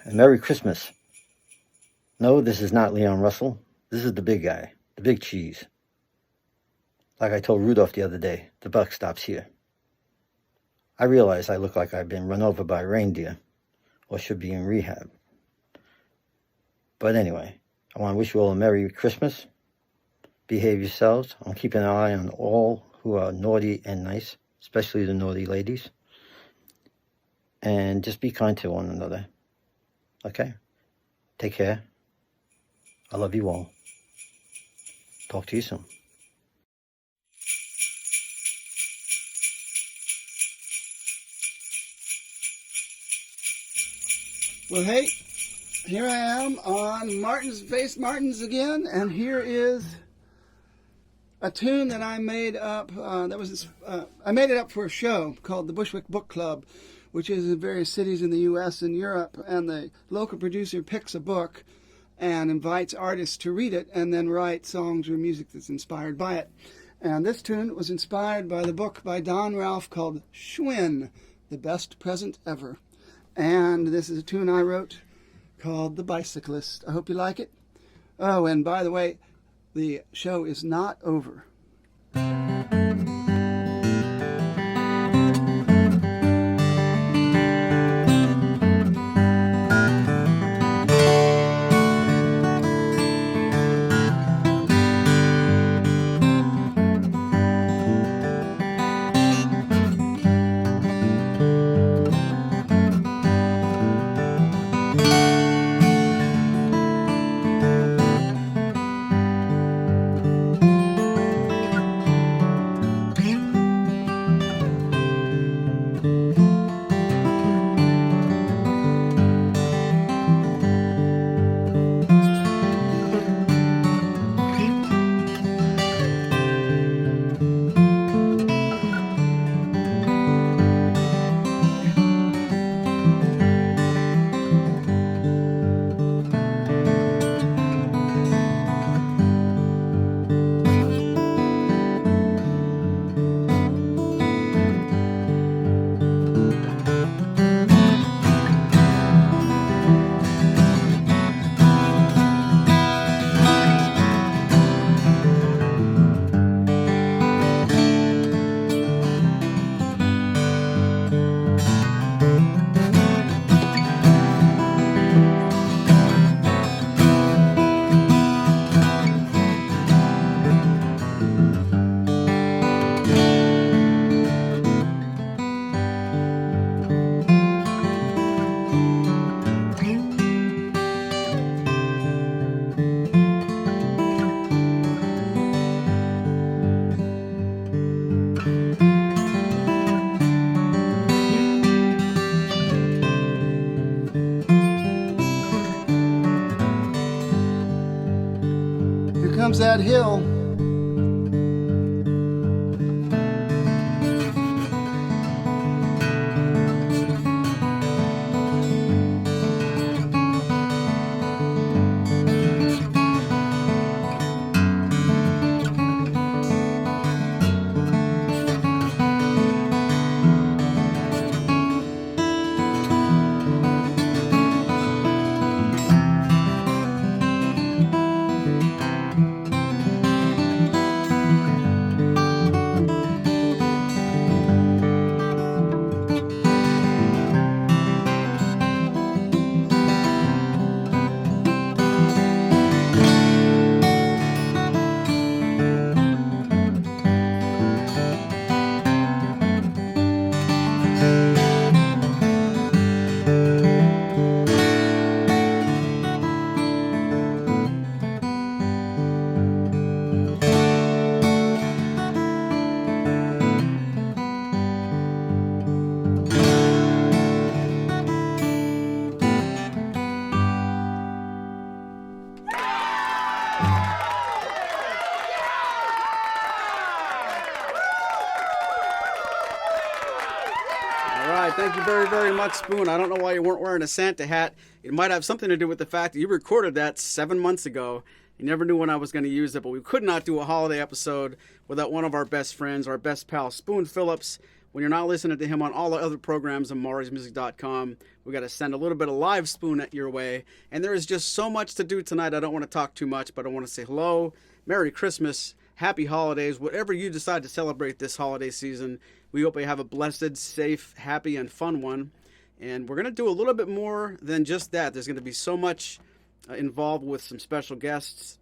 And Merry Christmas. No, this is not Leon Russell. This is the big guy, the big cheese. Like I told Rudolph the other day, the buck stops here. I realize I look like I've been run over by a reindeer or should be in rehab. But anyway, I want to wish you all a Merry Christmas. Behave yourselves. I'm keeping an eye on all who are naughty and nice, especially the naughty ladies. And just be kind to one another. Okay? Take care. I love you all. Talk to you soon. Well, hey, here I am on Martin's Face Martins again, and here is a tune that I made up. I made it up for a show called the Bushwick Book Club, which is in various cities in the U.S. and Europe, and the local producer picks a book and invites artists to read it and then write songs or music that's inspired by it. And this tune was inspired by the book by Don Ralph called Schwinn, The Best Present Ever. And this is a tune I wrote called The Bicyclist. I hope you like it. Oh, and by the way, the show is not over. Comes that hill. Thank you very, very much, Spoon. I don't know why you weren't wearing a Santa hat. It might have something to do with the fact that you recorded that 7 months ago. You never knew when I was going to use it, but we could not do a holiday episode without one of our best friends, our best pal, Spoon Phillips. when you're not listening to him on all the other programs on MaurysMusic.com. We got to send a little bit of live spoon at your way. And there is just so much to do tonight. I don't want to talk too much, but I want to say hello, Merry Christmas, Happy Holidays, whatever you decide to celebrate this holiday season. We hope you have a blessed, safe, happy, and fun one. And we're going to do a little bit more than just that. There's going to be so much involved with some special guests.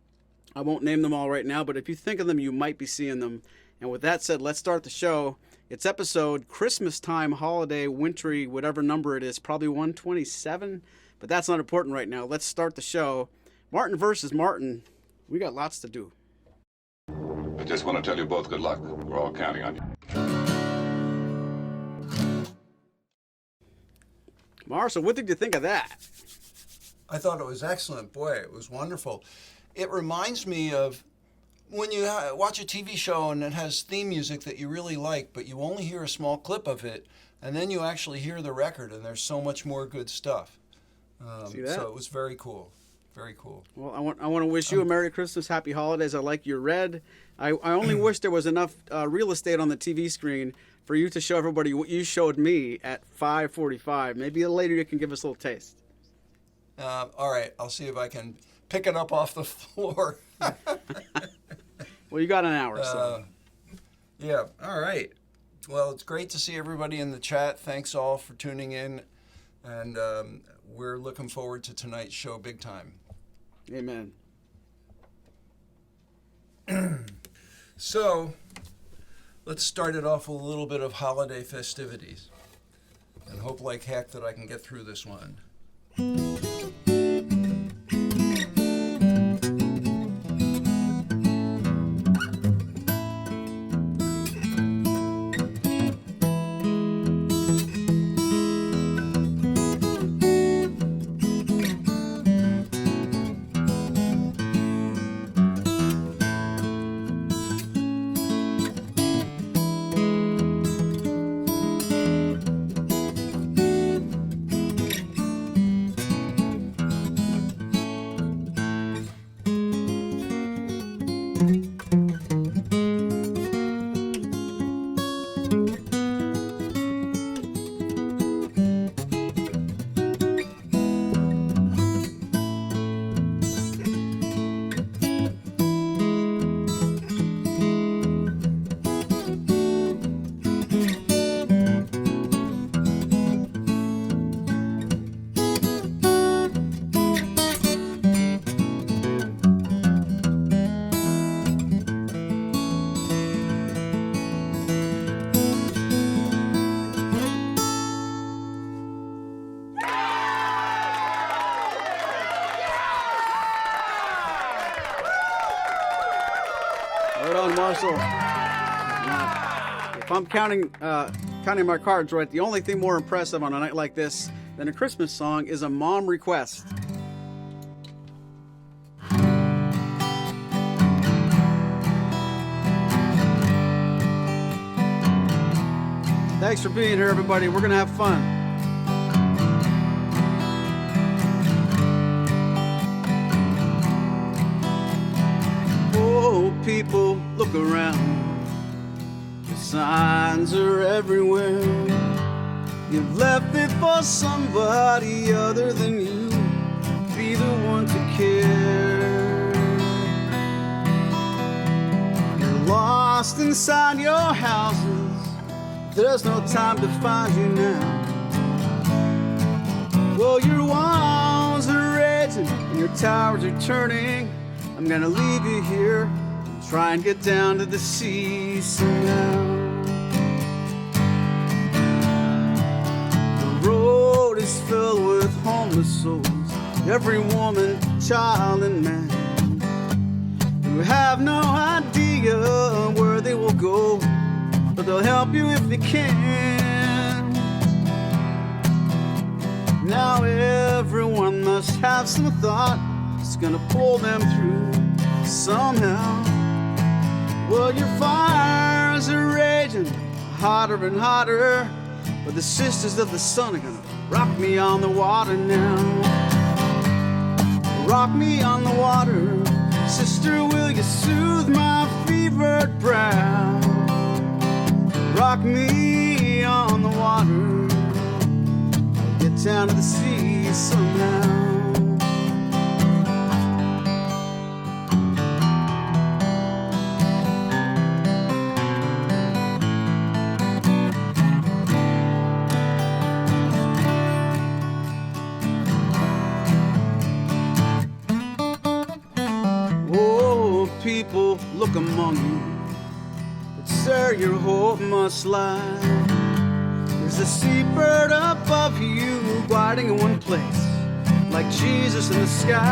I won't name them all right now, but if you think of them, you might be seeing them. And with that said, let's start the show. It's episode Christmas time, holiday, wintry, whatever number it is, probably 127, but that's not important right now. Let's start the show. Martin versus Martin. We got lots to do. I just want to tell you both good luck. We're all counting on you. Marshall, what did you think of that? I thought it was excellent. Boy, it was wonderful. It reminds me of when you watch a TV show and it has theme music that you really like, but you only hear a small clip of it, and then you actually hear the record, and there's so much more good stuff. See that? So it was very cool. Very cool. Well, I want to wish you a Merry Christmas, Happy Holidays. I like your red. I only wish there was enough real estate on the TV screen for you to show everybody what you showed me at 5:45. Maybe later you can give us a little taste. All right, I'll see if I can pick it up off the floor. Well, you got an hour, so. Yeah, all right. Well, it's great to see everybody in the chat. Thanks all for tuning in, and we're looking forward to tonight's show big time. Amen. So, let's start it off with a little bit of holiday festivities, and hope like heck that I can get through this one. Right on, Marshall. If I'm counting my cards right, the only thing more impressive on a night like this than a Christmas song is a mom request. Thanks for being here, everybody. We're going to have fun. Oh, people, look around. The signs are everywhere. You've left it for somebody other than you. Be the one to care. You're lost inside your houses. There's no time to find you now. Well, your walls are raging and your towers are turning. I'm gonna leave you here and try and get down to the sea somehow. The road is filled with homeless souls, every woman, child, and man, who have no idea where they will go, but they'll help you if they can. Now everyone must have some thought that's gonna pull them through somehow. Well, your fires are raging hotter and hotter, but the sisters of the sun are gonna rock me on the water now. Rock me on the water, sister, will you soothe my fevered brow? Rock me on the water. I'll get down to the sea somehow. People look among you, but sir, your hope must lie. There's a seabird above you, gliding in one place, like Jesus in the sky.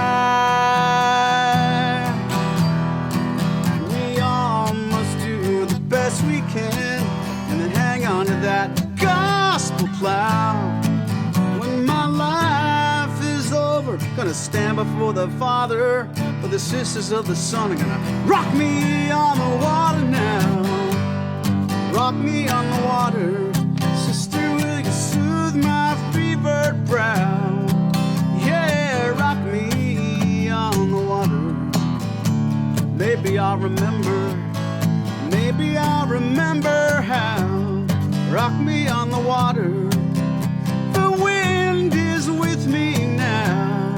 We all must do the best we can, and then hang on to that gospel plow. When my life is over, gonna stand before the Father, but the sisters of the sun are gonna rock me on the water now. Rock me on the water. Sister, will you soothe my fevered brow? Yeah, rock me on the water. Maybe I'll remember. Maybe I'll remember how. Rock me on the water. The wind is with me now.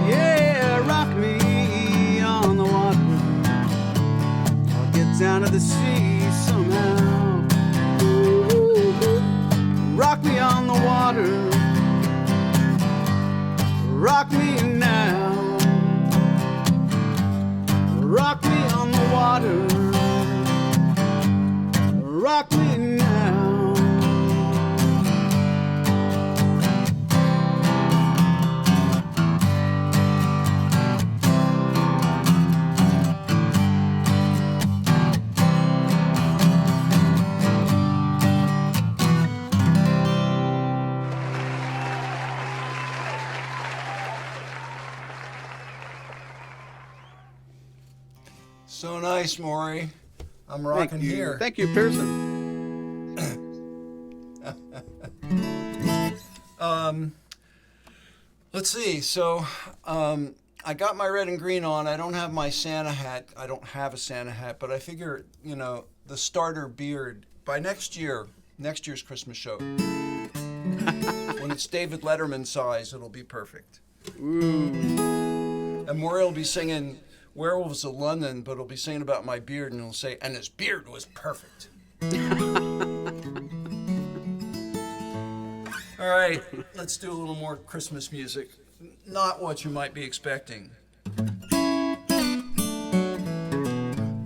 Yeah, rock me on the water. I'll get down to the sea somehow. Ooh, rock me on the water. Rock me now. Rock me on the water. Rock me now. So nice, Maury. I'm rocking here. Thank you, Pearson. Let's see. So I got my red and green on. I don't have my Santa hat. I don't have a Santa hat, but I figure, you know, the starter beard by next year's Christmas show, when it's David Letterman size, it'll be perfect. Ooh. And Maury will be singing Werewolves of London, but he'll be singing about my beard, and he'll say, and his beard was perfect. All right, let's do a little more Christmas music. Not what you might be expecting.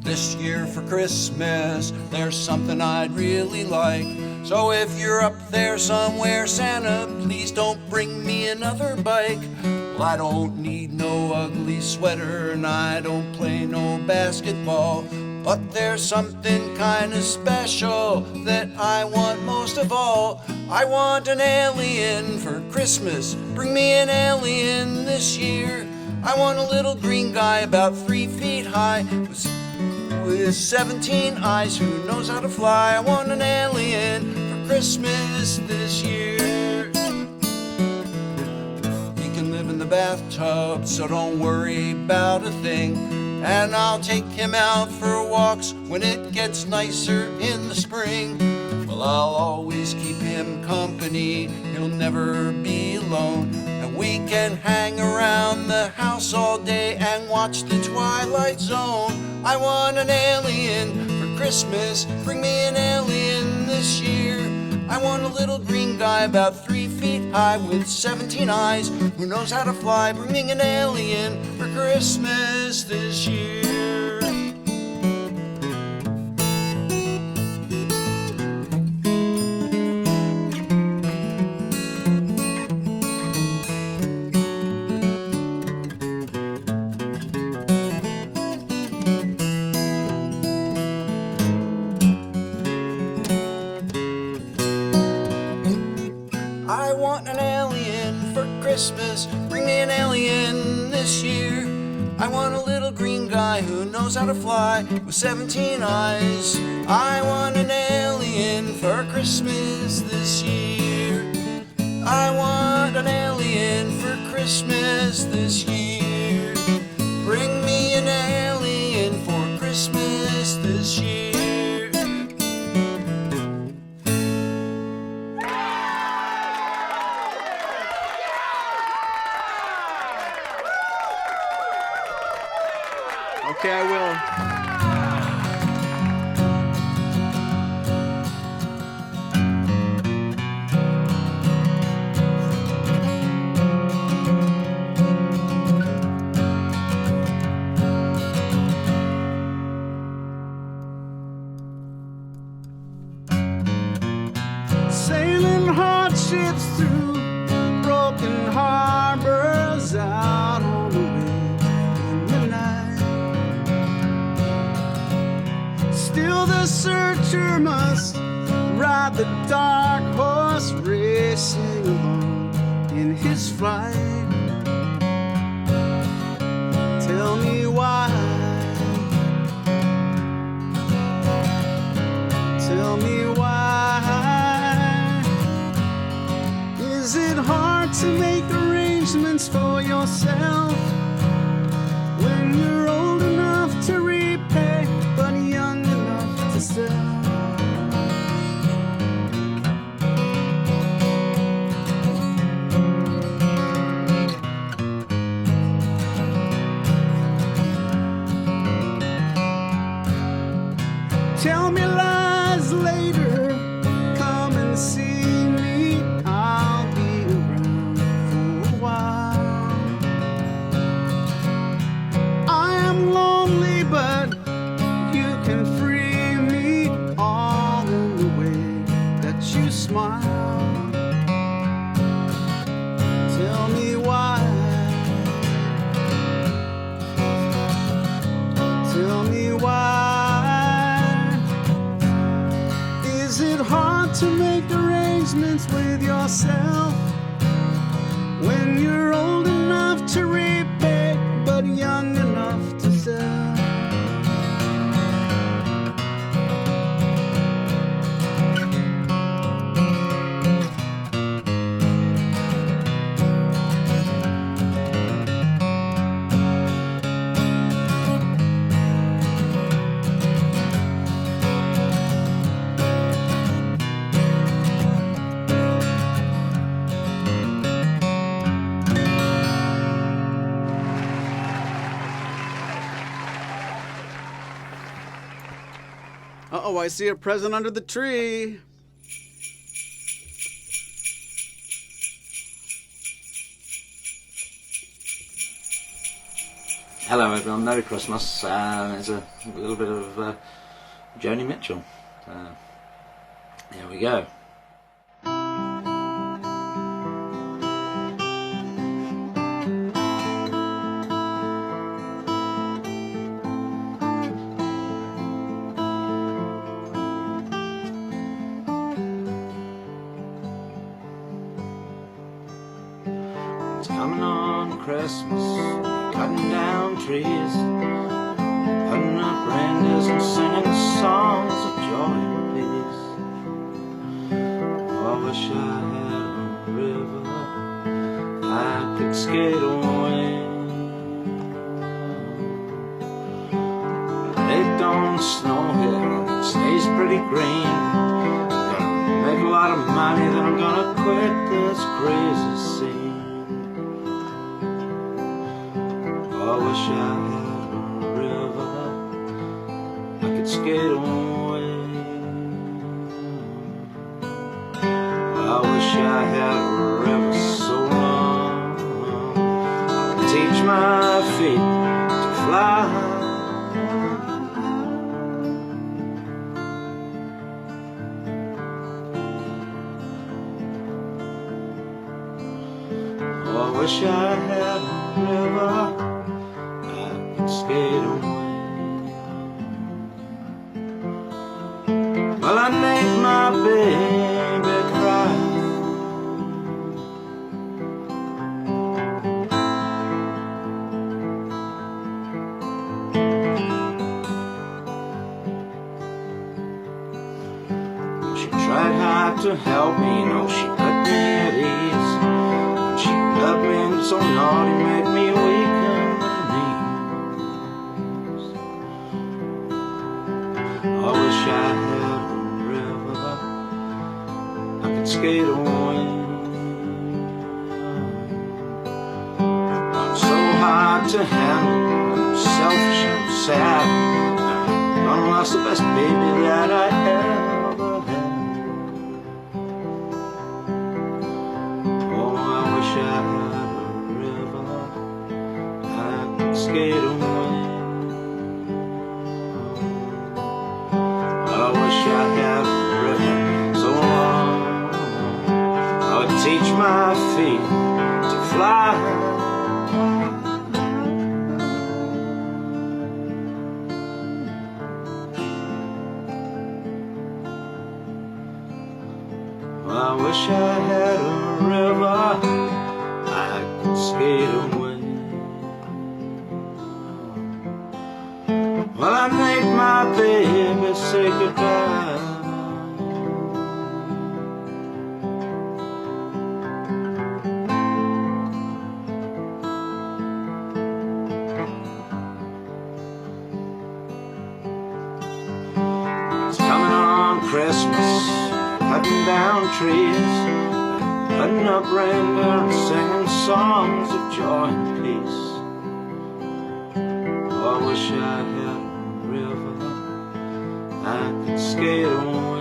This year for Christmas, there's something I'd really like. So if you're up there somewhere, Santa, please don't bring me another bike. Well, I don't need no ugly sweater, and I don't play no basketball. But there's something kinda special that I want most of all. I want an alien for Christmas. Bring me an alien this year. I want a little green guy about 3 feet high with 17 eyes who knows how to fly. I want an alien for Christmas this year. He can live in the bathtub, so don't worry about a thing. And I'll take him out for walks when it gets nicer in the spring. Well, I'll always keep him company, he'll never be alone. And we can hang around the house all day and watch the Twilight Zone. I want an alien for Christmas, bring me an alien this year. I want a little green guy about 3 feet high with 17 eyes who knows how to fly. Bring me an alien for Christmas this year. I want an alien for Christmas, bring me an alien this year. I want a little green guy who knows how to fly with 17 eyes. I want an alien for Christmas this year. I want an alien for Christmas this year. Bring me an alien for Christmas this year. Okay, I will. Sailing hardships through broken harbors out on the wind in the night. Still the searcher must ride the dark horse racing along in his flight. Tell me why. Tell me why. Is it hard to make arrangements for yourself when you're old enough to repay but young enough to sell? Tell me lies later, come and see me, I'll be around for a while. I am lonely, but you can free me all in the way that you smile. Tell me why. Tell me why. Is it hard to make arrangements with yourself when you're old enough to repay but young enough to sell? Uh-oh, I see a present under the tree. Hello everyone, Merry Christmas. There's a little bit of Joni Mitchell. Here we go. It's coming on Christmas, cutting down trees, putting up reindeers and singing songs of joy and peace. Oh, I wish I had a river I could skate away. It don't snow here, it stays pretty green. Gonna make a lot of money, then I'm gonna quit this crazy scene. I wish I had a river I could skate away. I wish I had a river so long to teach my feet to fly. I wish I had a river skate away. Well, I made my baby cry. She tried hard to help me, no, she put me at ease. She loved me so naughty, made me weak. I wish I had a river I could skate away. I'm so hard to handle, I'm selfish, I'm sad. I lost the best baby that I ever had. Oh, I wish I had a river I could skate away. I wish I had a river so long I would teach my feet to fly. I wish I had a river I could skate away. Well, I made my baby say goodbye. It's coming on Christmas, cutting down trees, putting up reindeer and singing songs of joy and peace. Oh, I wish I had a river I could skate away.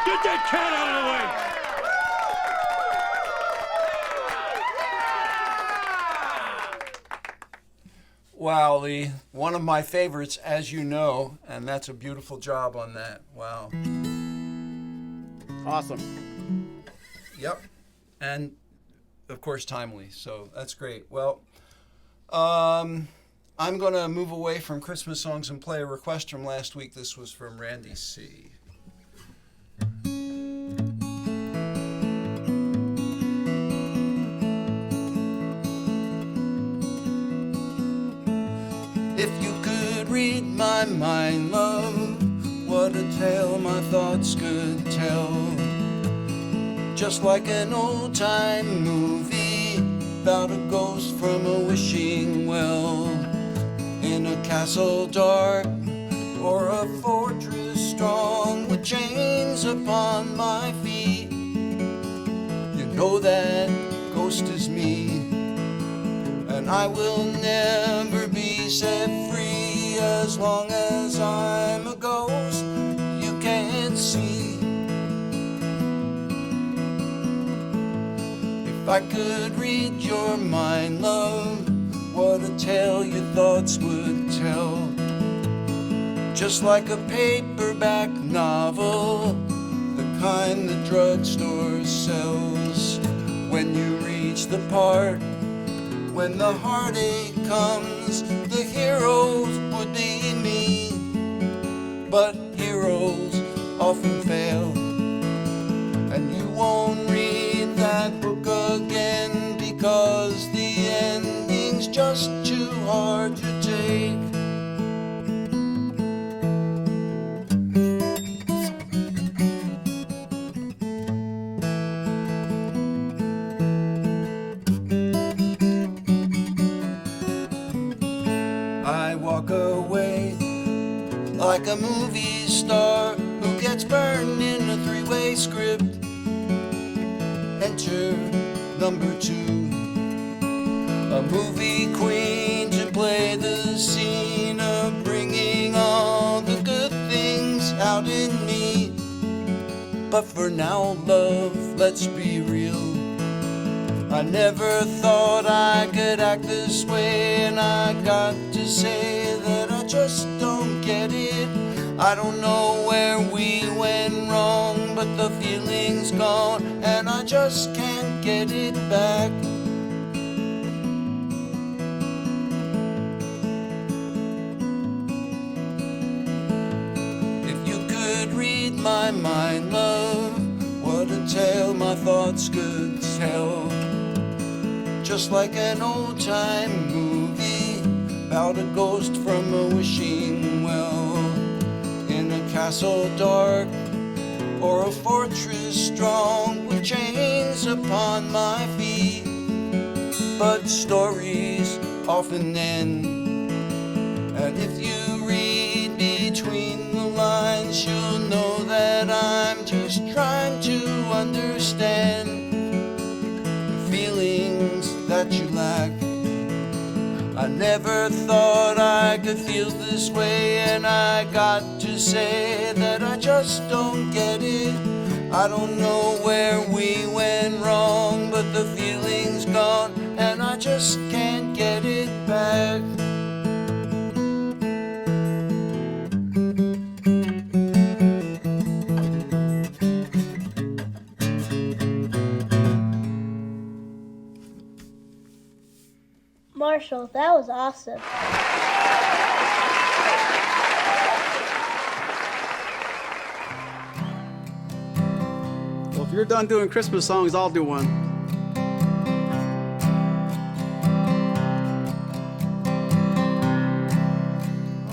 Get that cat out of the way! Wow, Leigh, one of my favorites, as you know, and that's a beautiful job on that. Wow. Awesome. Yep. And, of course, timely, so that's great. Well, I'm going to move away from Christmas songs and play a request from last week. This was from Randy C. If you could read my mind, love, what a tale my thoughts could tell. Just like an old-time movie about a ghost from a wishing well. In a castle dark or a fortress strong with chains upon my feet. You know that ghost is me, and I will never be set free as long as I'm a ghost you can't see. If I could read your mind, love, what a tale your thoughts would tell. Just like a paperback novel, the kind the drugstore sells. When you reach the part when the heartache comes, the heroes would be me. But heroes often fail, and you won't read that book again because the ending's just too hard to take. I walk away like a movie star who gets burned in a three-way script. Enter number 2, a movie queen to play the scene of bringing all the good things out in me. But for now, love, let's be real. I never thought I could act this way, and I got to say that I just don't get it. I don't know where we went wrong, but the feeling's gone, and I just can't get it back. If you could read my mind, love, what a tale my thoughts could tell. Just like an old-time movie about a ghost from a wishing well, in a castle dark or a fortress strong with chains upon my feet. But stories often end, and if you read between the lines, you'll know that I'm just trying to understand the feelings that you lack. I never thought I could feel this way, and I got to say that I just don't get it. I don't know where we went wrong, but the feeling's gone, and I just can't get it back. Marshall, that was awesome. Well, if you're done doing Christmas songs, I'll do one.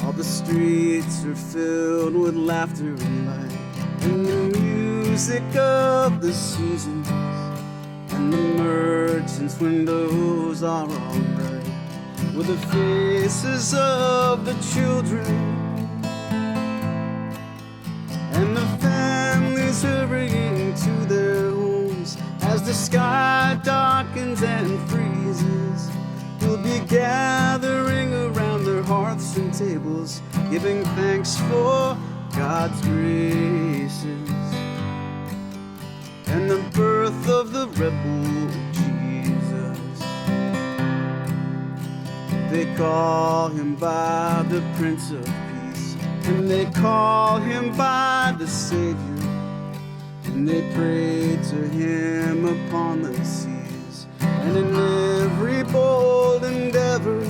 All the streets are filled with laughter and light, and the music of the seasons, and the merchants' windows are all bright with the faces of the children, and the families hurrying to their homes. As the sky darkens and freezes, we'll be gathering around their hearths and tables, giving thanks for God's graces and the birth of the rebel Jesus. They call him by the Prince of Peace, and they call him by the Savior, and they pray to him upon the seas and in every bold endeavor,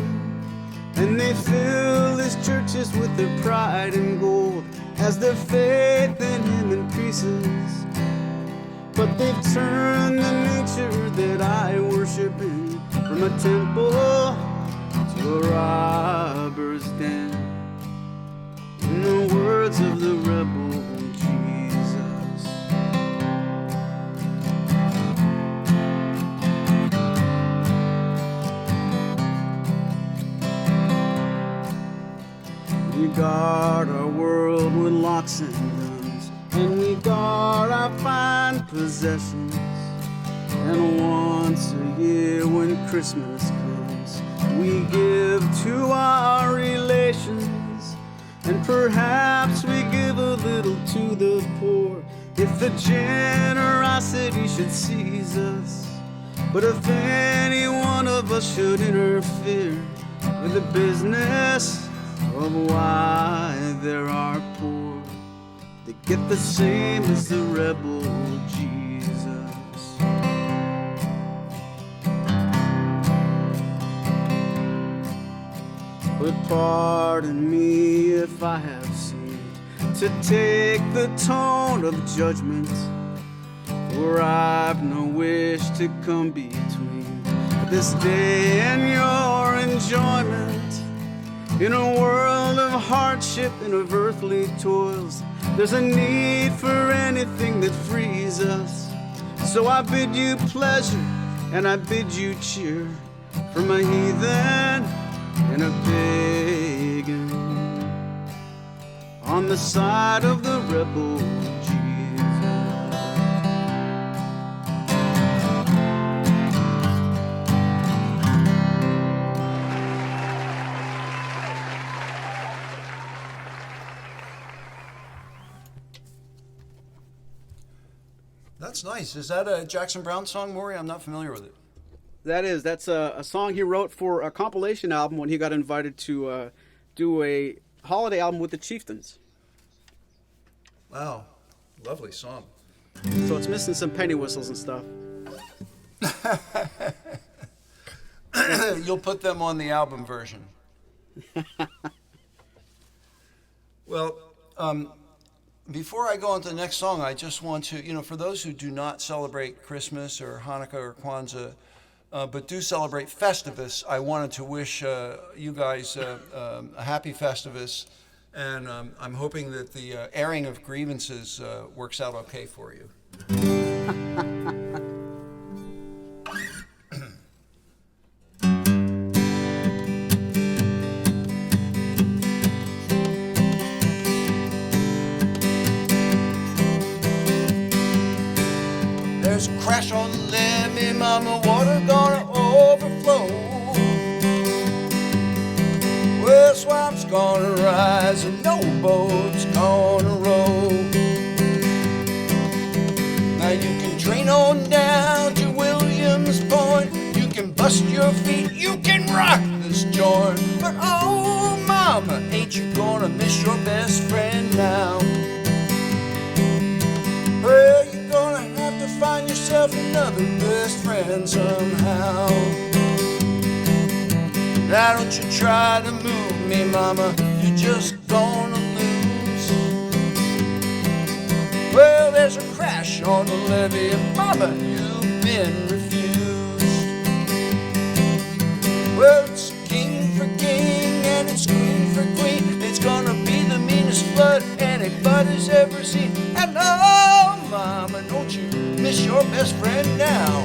and they fill his churches with their pride and gold as their faith in him increases. But they've turned the nature that I worship in from a temple to a robber's den. In the words of the rebel Jesus, we guard our world with locks and guns, and we guard our fine possessions. And once a year when Christmas comes, we give to our relations, and perhaps we give a little to the poor, if the generosity should seize us. But if any one of us should interfere with the business of why there are poor, they get the same as the rebel Jesus. But pardon me if I have seemed to take the tone of judgment, for I've no wish to come between this day and your enjoyment. In a world of hardship and of earthly toils, there's a need for anything that frees us. So I bid you pleasure and I bid you cheer, from a heathen and a pagan, on the side of the rebel That's nice. Is that a Jackson Browne song, Maury? I'm not familiar with it. That's a song he wrote for a compilation album when he got invited to do a holiday album with the Chieftains. Wow, lovely song. So it's missing some penny whistles and stuff. You'll put them on the album version. Well, before I go on to the next song, I just want to, for those who do not celebrate Christmas or Hanukkah or Kwanzaa, but do celebrate Festivus. I wanted to wish you guys a happy Festivus, and I'm hoping that the airing of grievances works out okay for you. There's a crash on the levee, mama, water gonna overflow. Well, swamp's gonna rise and no boat's gonna row. Now you can train on down to Williams Point. You can bust your feet, you can rock this joint. But oh, mama, ain't you gonna miss your best friend now? Well, you're gonna have to find yourself another best friend somehow. Now don't you try to move me, mama, you're just gonna lose. Well, there's a crash on the levee, and mama, you've been refused. Well, it's king for king, and it's queen for queen. It's gonna be the meanest flood anybody's ever seen. And oh, mama, don't you miss your best friend now.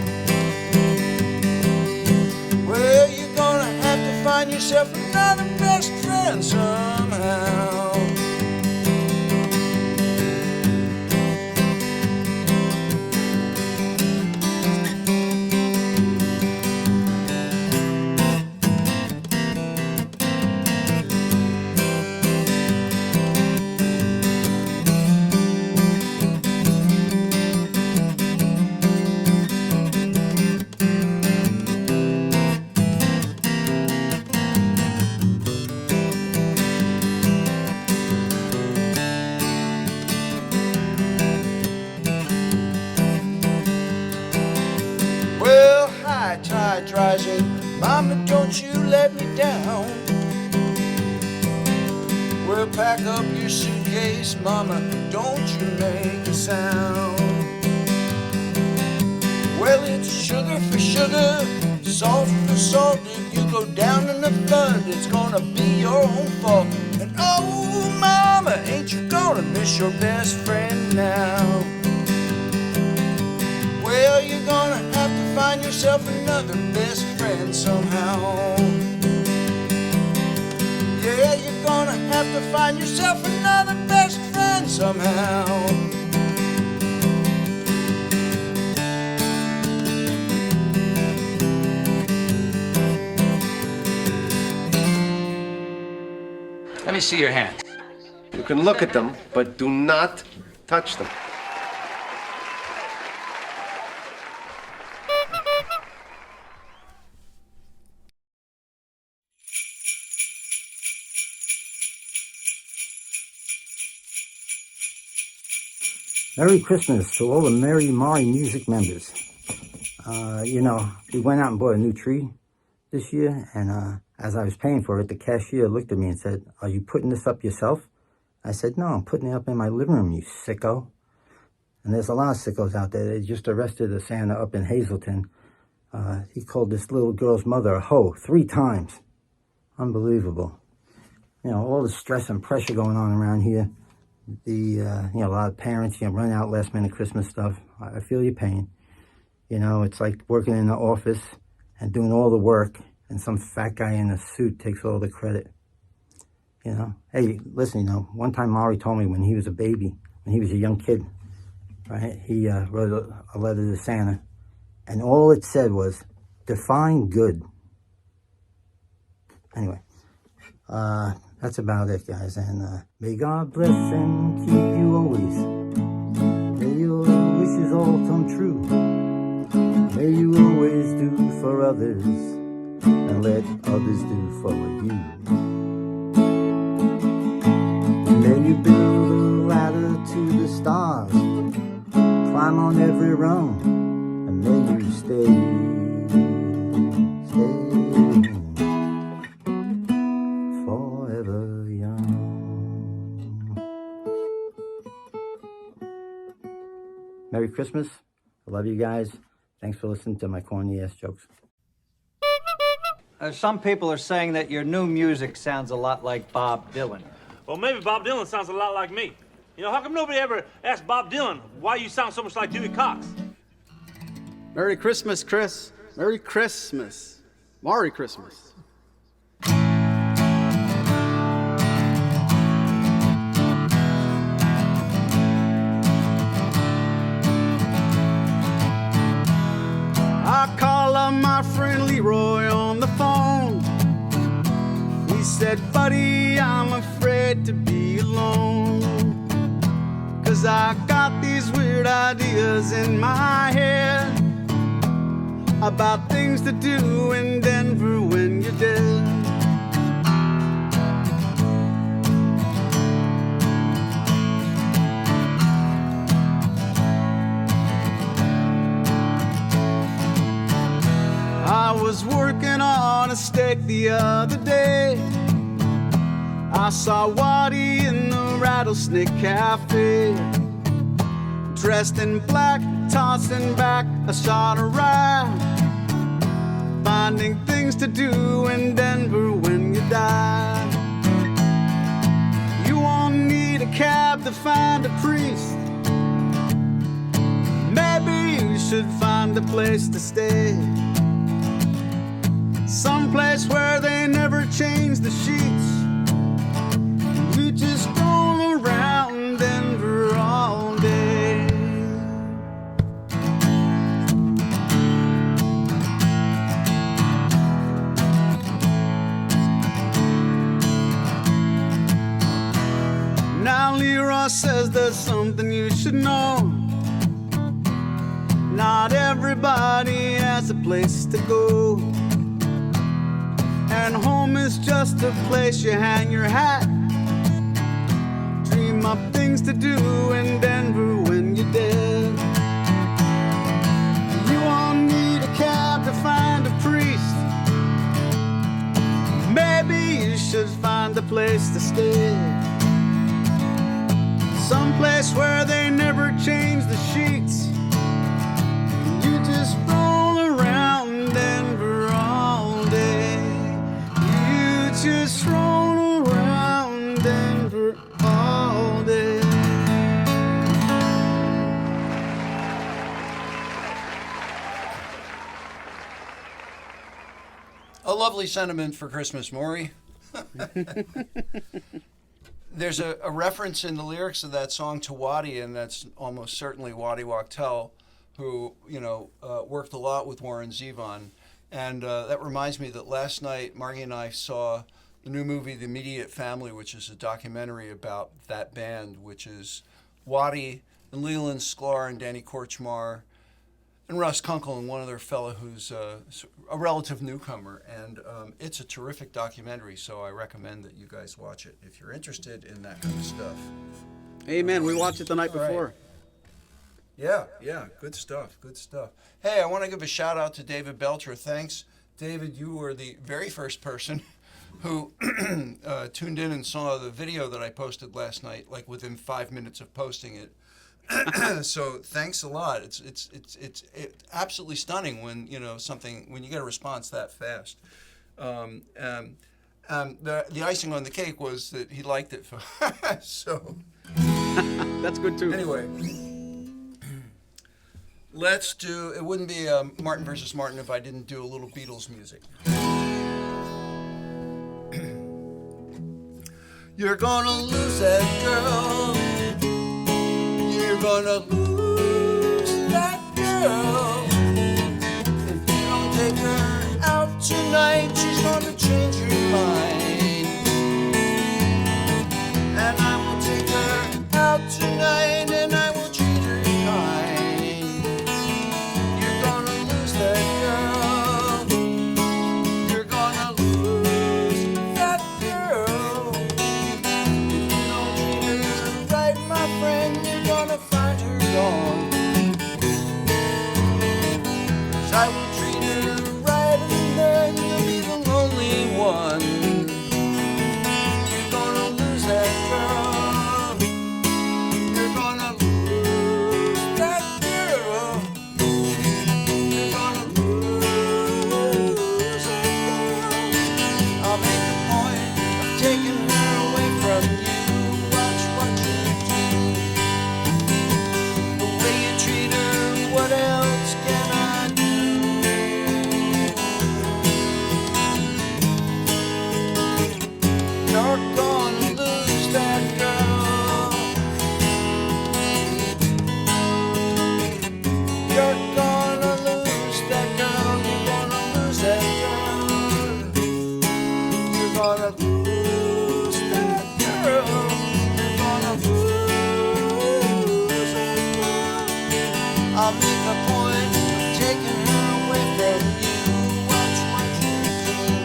Well, you're gonna have to find yourself another best friend somehow. Tide's rising, mama, don't you let me down. Well, pack up your suitcase, mama, don't you make a sound. Well, it's sugar for sugar, salt for salt. If you go down in the flood, it's gonna be your own fault. And oh, mama, ain't you gonna miss your best friend now? Well, you're gonna have to find yourself another best friend somehow. Yeah, you're gonna have to find yourself another best friend somehow. Let me see your hands. You can look at them, but do not touch them. Merry Christmas to all the Maury music members. We went out and bought a new tree this year, and as I was paying for it, the cashier looked at me and said, "Are you putting this up yourself?" I said, "No, I'm putting it up in my living room, you sicko." And there's a lot of sickos out there. They just arrested a Santa up in Hazleton. He called this little girl's mother a hoe 3 times. Unbelievable. All the stress and pressure going on around here. A lot of parents, run out last minute Christmas stuff. I feel your pain. It's like working in the office and doing all the work, and some fat guy in a suit takes all the credit. Hey, listen, one time Maury told me when he was a baby, when he was a young kid, right, he wrote a letter to Santa, and all it said was, define good. Anyway, that's about it, guys, and may God bless and keep you always. May your wishes all come true. May you always do for others and let others do for you. May you build a ladder to the stars, climb on every rung, and may you stay forever young. Merry Christmas. I love you guys. Thanks for listening to my corny ass jokes. Some people are saying that your new music sounds a lot like Bob Dylan. Well, maybe Bob Dylan sounds a lot like me. You know, how come nobody ever asked Bob Dylan why you sound so much like Dewey Cox? Merry Christmas, Chris. Merry Christmas. Maury Christmas. I call up my friend Leroy on the phone. He said, buddy, I'm afraid to be alone, 'cause I got these weird ideas in my head about things to do in Denver when you're dead. I was working on a steak the other day. I saw Waddy in the Rattlesnake Cafe, dressed in black, tossing back a shot of rye, finding things to do in Denver when you die. You won't need a cab to find a priest. Maybe you should find a place to stay, someplace where they never change the sheets. You just roll around Denver all day. Now Leroy says there's something you should know. Not everybody has a place to go, and home is just a place you hang your hat, dream up things to do in Denver when you're dead. You won't need a cab to find a priest. Maybe you should find a place to stay, someplace where they never change the sheets. You just roll around Denver all day. Just roll around Denver all day. A lovely sentiment for Christmas, Maury. There's a reference in the lyrics of that song to Waddy, and that's almost certainly Waddy Wachtel, who, worked a lot with Warren Zevon. And that reminds me that last night, Margie and I saw the new movie, The Immediate Family, which is a documentary about that band, which is Waddy and Leland Sklar and Danny Korchmar and Russ Kunkel and one other fellow who's a relative newcomer. And it's a terrific documentary, so I recommend that you guys watch it if you're interested in that kind of stuff. Amen. We watched it the night before. Right. Yeah, good stuff. Hey, I want to give a shout out to David Belcher. Thanks, David. You were the very first person who tuned in and saw the video that I posted last night, like within 5 minutes of posting it. So thanks a lot. It's absolutely stunning when when you get a response that fast. The icing on the cake was that he liked it. So that's good too. Anyway. Let's do, it wouldn't be Martin versus Martin if I didn't do a little Beatles music. You're gonna lose that girl. You're gonna lose that girl. If you don't take her out tonight, she's gonna change your mind. And I will take her out tonight, and I will treat her kind. Gone. make a point of taking her away from you. What you thinking?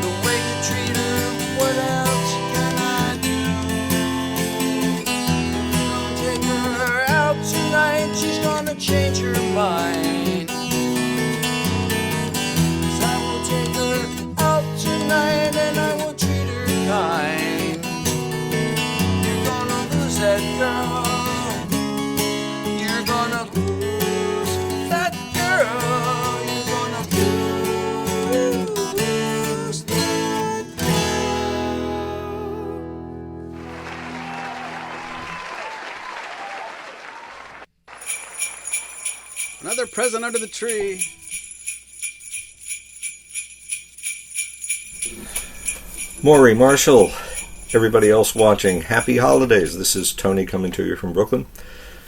The way you treat her, what else can I do? Take her out tonight, she's gonna change her mind. 'Cause I will take her out tonight and I will treat her kind. You're gonna lose that girl. You're gonna lose that girl. You're gonna lose that girl. Another present under the tree. Maury Marshall, everybody else watching, happy holidays. This is Tony coming to you from Brooklyn,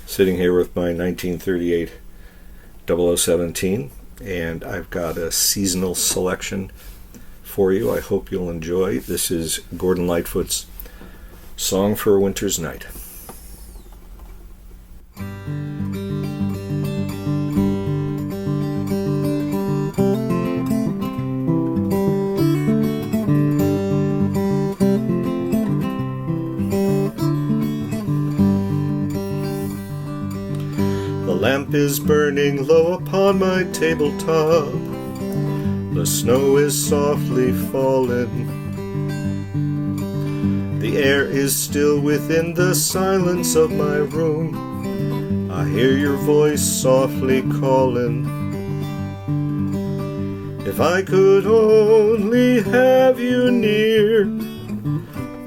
sitting here with my 1938 0017, and I've got a seasonal selection for you. I hope you'll enjoy. This is Gordon Lightfoot's Song for a Winter's Night. The lamp is burning low upon my tabletop. The snow is softly falling. The air is still within the silence of my room. I hear your voice softly calling. If I could only have you near,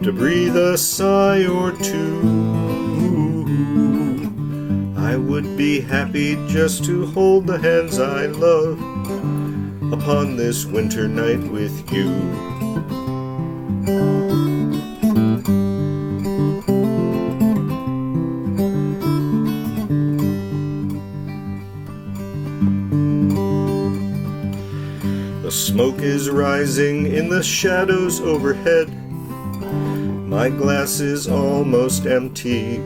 to breathe a sigh or two, I would be happy just to hold the hands I love upon this winter night with you. The smoke is rising in the shadows overhead. My glass is almost empty.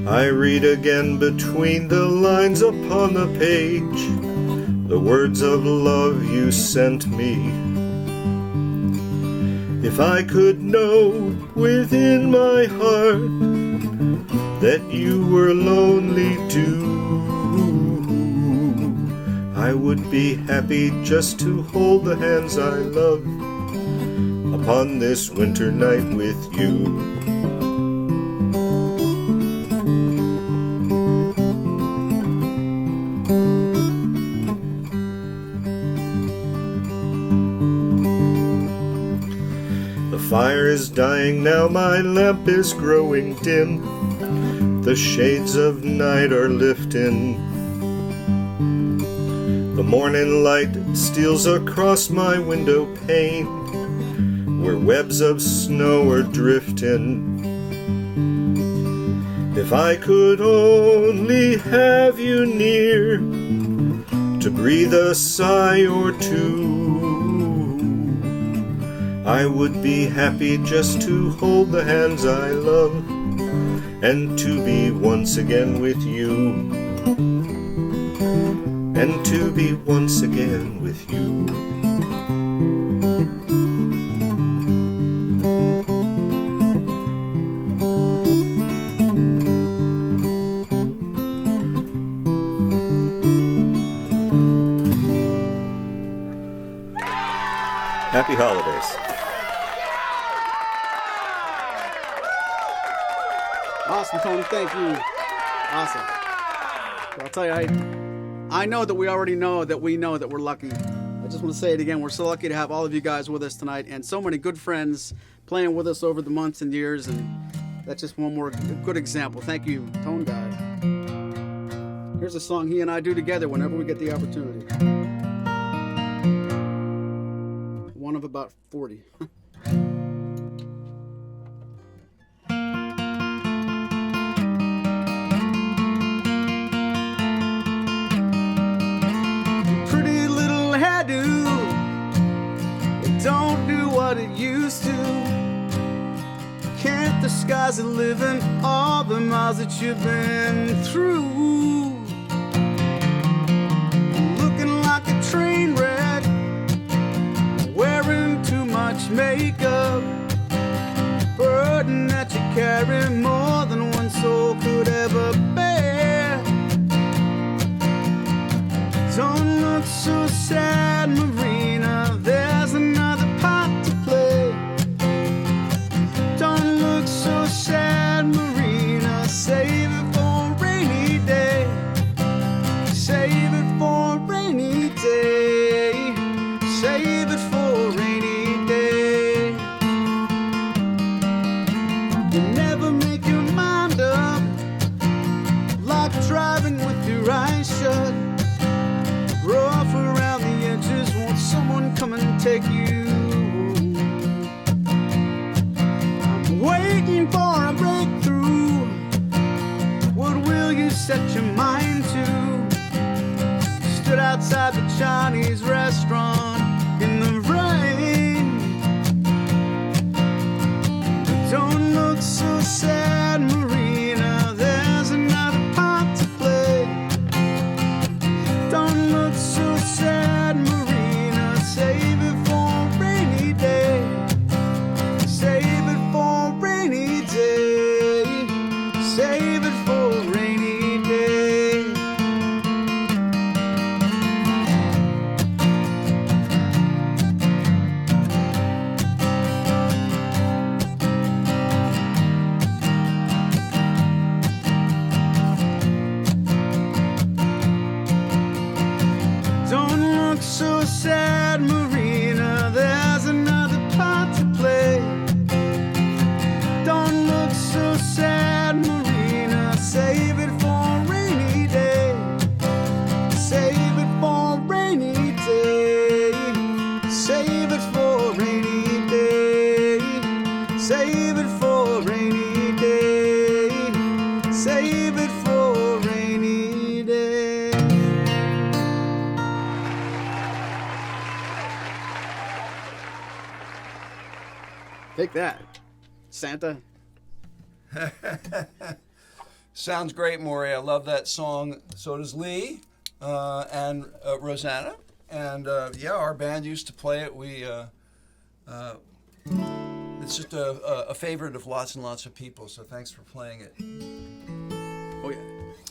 I read again between the lines upon the page the words of love you sent me. If I could know within my heart that you were lonely too, I would be happy just to hold the hands I love upon this winter night with you. The fire is dying now, my lamp is growing dim. The shades of night are lifting. The morning light steals across my window pane, where webs of snow are drifting. If I could only have you near, to breathe a sigh or two, I would be happy just to hold the hands I love and to be once again with you. And to be once again with you. Happy holidays. Awesome, Tony. Thank you. Awesome. I'll tell you, I know that we already know that we know that we're lucky. I just want to say it again. We're so lucky to have all of you guys with us tonight and so many good friends playing with us over the months and years. And that's just one more good example. Thank you, Tone Guy. Here's a song he and I do together whenever we get the opportunity. One of about 40. Pretty little hairdo, it don't do what it used to. Can't the sky's the living, all the miles that you've been through. Looking like a train wreck, wearing too much makeup, burden that you carry more than one soul could ever bear. Don't look so sad, Marina, there's another part to play. Don't look so sad, Marina, save it for a rainy day. Save it for a rainy day. Save it for a rainy day. You never make your mind up, like driving with your eyes shut. Rough around the edges, won't someone come and take you? I'm waiting for a breakthrough. What will you set your mind to? Stood outside the Chinese restaurant in the rain. But don't look so sad, Marina, there's another part to play. Don't look so sad, Marina, save it for a rainy day. Save it for a rainy day. Save it for a rainy day. Don't look so sad, Marina, there's another part to play. Don't look so sad, Marina, save it for a rainy day. Save it for a rainy day. Save it for a rainy day. Save it for a rainy day. Save it for a rainy day. Take that, Santa. Sounds great, Maury. I love that song. So does Leigh and Rosanna. And yeah, our band used to play it. It's just a favorite of lots and lots of people, so thanks for playing it. Oh, yeah.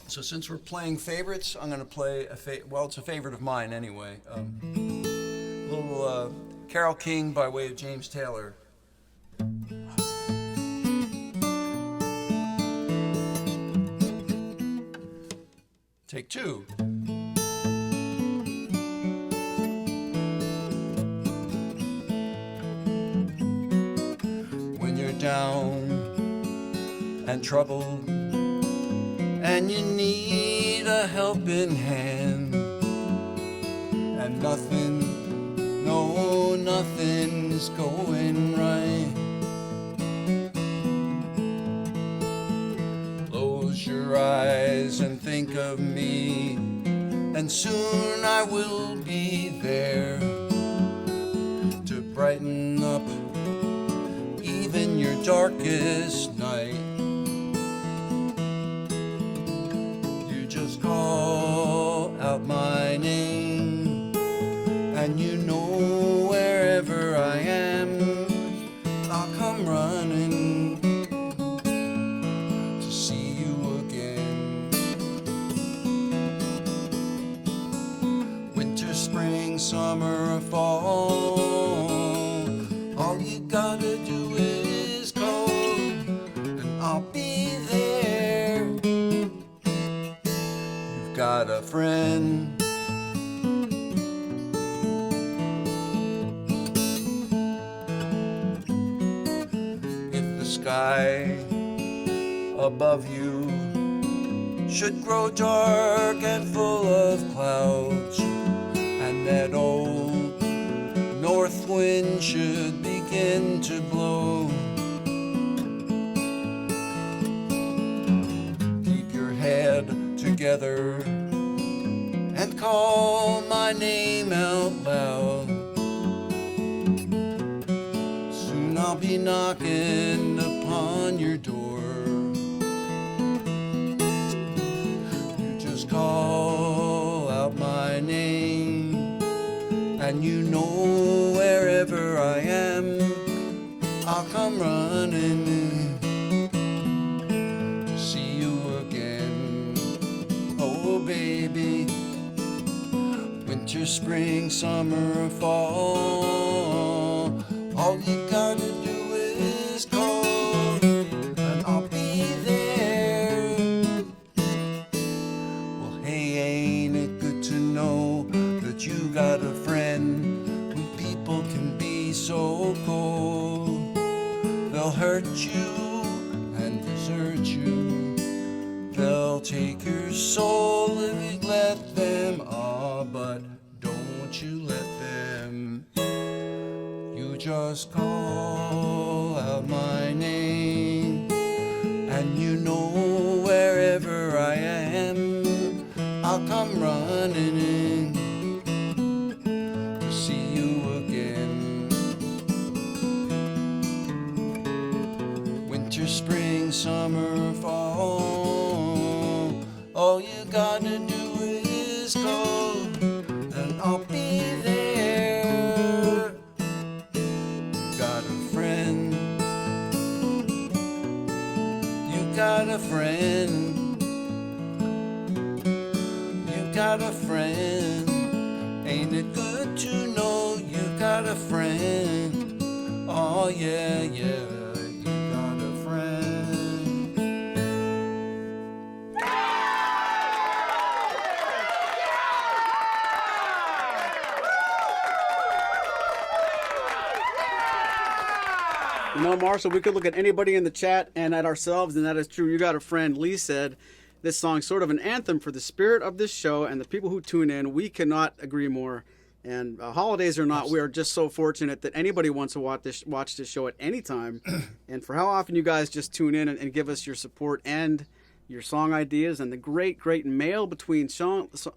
So since we're playing favorites, I'm going to play well, it's a favorite of mine anyway. A little Carole King by way of James Taylor. Take two. When you're down and troubled and you need a helping hand and nothing, no, nothing's going right. Close your eyes and think of me, and soon I will be there to brighten up even your darkest night. You just call out my name, and you know wherever I am, I'll come running to see you again. Winter, spring, summer, or fall, all you gotta do is call, and I'll be there. You've got a friend. Sky above you should grow dark and full of clouds, and that old north wind should begin to blow. Keep your head together and call my name out loud. Soon I'll be knocking upon on your door. You just call out my name, and you know wherever I am, I'll come running to see you again. Oh baby, winter, spring, summer, or fall, all you gotta do is call, and I'll be there. Well, hey, ain't it good to know that you got a friend when people can be so cold? They'll hurt you and desert you. They'll take your soul if you let them. Ah, but don't you let them. You just call out my name, and you know wherever I am, I'll come running in to see you again. Winter, spring, summer, fall, all you gotta do is call, and I'll be there. You got a friend, you got a friend, you got a friend. Ain't it good to know you got a friend? Oh yeah, yeah, you got a friend. You know, Marshall, we could look at anybody in the chat and at ourselves, and that is true. You got a friend. Leigh said this song's sort of an anthem for the spirit of this show and the people who tune in. We cannot agree more. And holidays or not, we are just so fortunate that anybody wants to watch this show at any time. And for how often you guys just tune in and give us your support and your song ideas and the great mail between shows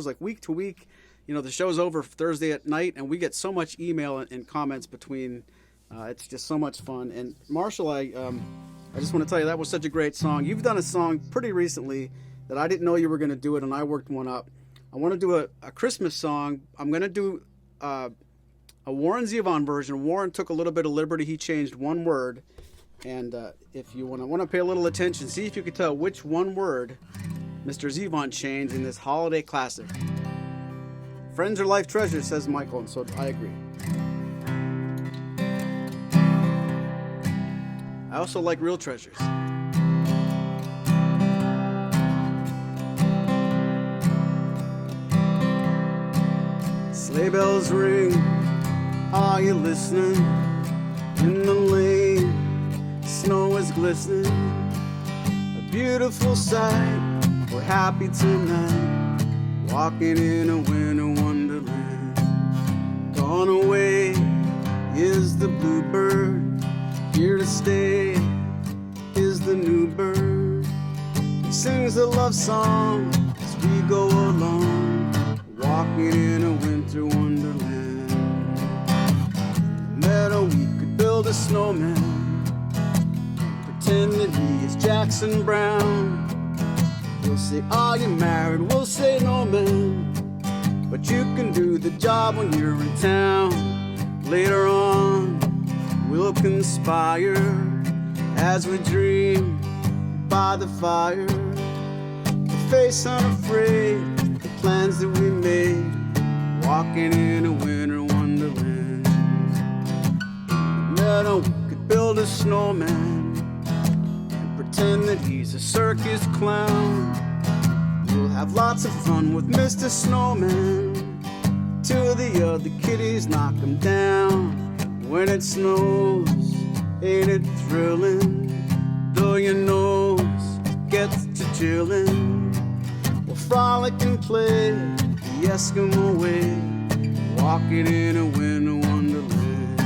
like week to week. You know, the show's over Thursday at night, and we get so much email and comments between. It's just so much fun. And Marshall, I just want to tell you, that was such a great song. You've done a song pretty recently that I didn't know you were going to do it, and I worked one up. I want to do a Christmas song. I'm going to do a Warren Zevon version. Warren took a little bit of liberty. He changed one word. And if you want to pay a little attention, see if you can tell which one word Mr. Zevon changed in this holiday classic. Friends are life treasures, says Michael, and so I agree. I also like real treasures. Sleigh bells ring, are you listening? In the lane, snow is glistening. A beautiful sight, we're happy tonight, walking in a winter wonderland. Gone away is the bluebird, here to stay is the new bird. He sings a love song as we go along, walking in a winter wonderland. In the meadow we could build a snowman, pretend that he is Jackson Brown. We'll say, are you married? We'll say, no man, but you can do the job when you're in town. Later on we'll conspire as we dream by the fire, to face unafraid the plans that we made, walking in a winter wonderland. In the meadow we could build a snowman and pretend that he's a circus clown. We'll have lots of fun with Mr. Snowman till the other kitties knock him down. When it snows, ain't it thrilling? Though your nose gets to chillin', we'll frolic and play the Eskimo way, walking in a winter wonderland,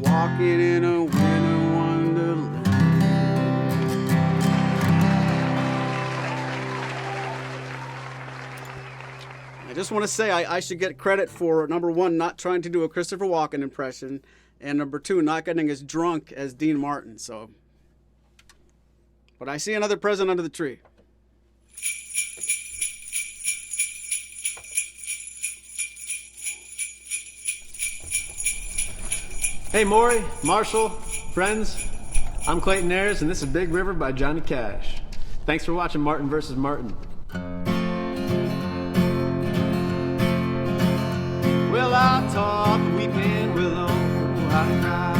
walking in a winter wonderland. I just want to say I should get credit for, number one, not trying to do a Christopher Walken impression, and number 2, not getting as drunk as Dean Martin. So, but I see another present under the tree. Hey Maury, Marshall, friends, I'm Clayton Ayers, and this is Big River by Johnny Cash. Thanks for watching Martin vs. Martin. Well, I taught the weeping willow how to cry,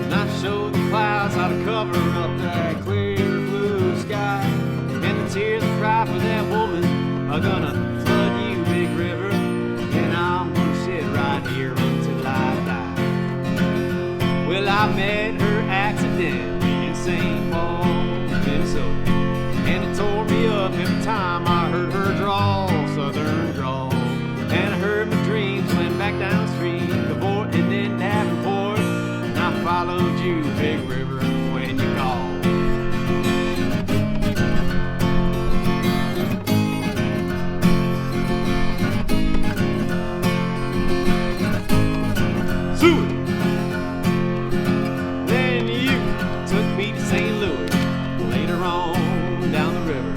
and I showed the clouds how to cover up that clear blue sky, and the tears that cry for that woman are gonna flood you, Big River, and I'm gonna sit right here until I die. Well, I met her accidentally in St. Paul, Minnesota, and it tore me up every time I heard her drawl, southern drawl. And I heard my dreams went back downstream, Devort and then Davenport, and I followed you, Big River, when you called. Sue! Then you took me to St. Louis, later on down the river.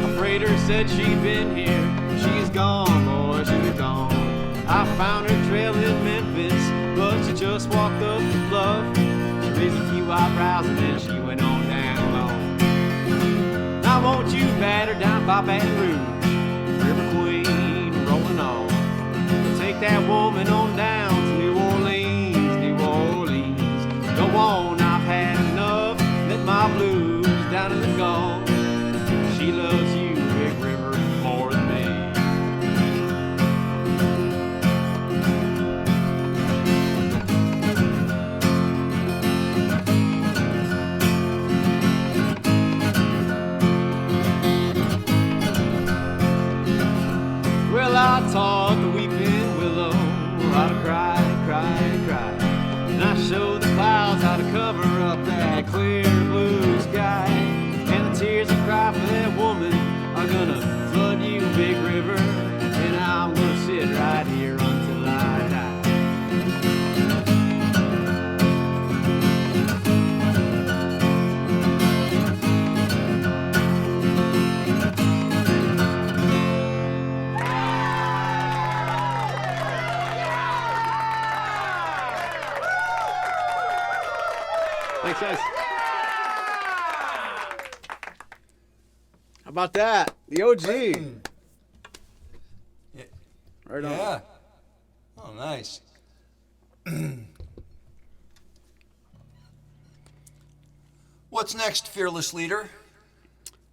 A freighter said she'd been here, she's gone, boy, she's gone. I found her trail in Memphis, but she just walked up the bluff. She raised a few eyebrows and then she went on down low. Now won't you batter down by Baton Rouge, River Queen rolling on. Take that woman on down to New Orleans, New Orleans. Go on, I've had enough, let my blues down in the gulf. She loves you, Big River, more than me. Well, I taught the weeping willow how to cry, cry, cry, and I showed the clouds how to cover up that clear blue sky, and the tears that cry for that woman are gonna flood you, Big River, and I'm gonna sit right here until I die. Thanks, guys. How about that? The OG. Right on. Yeah. Oh, nice. What's next, fearless leader?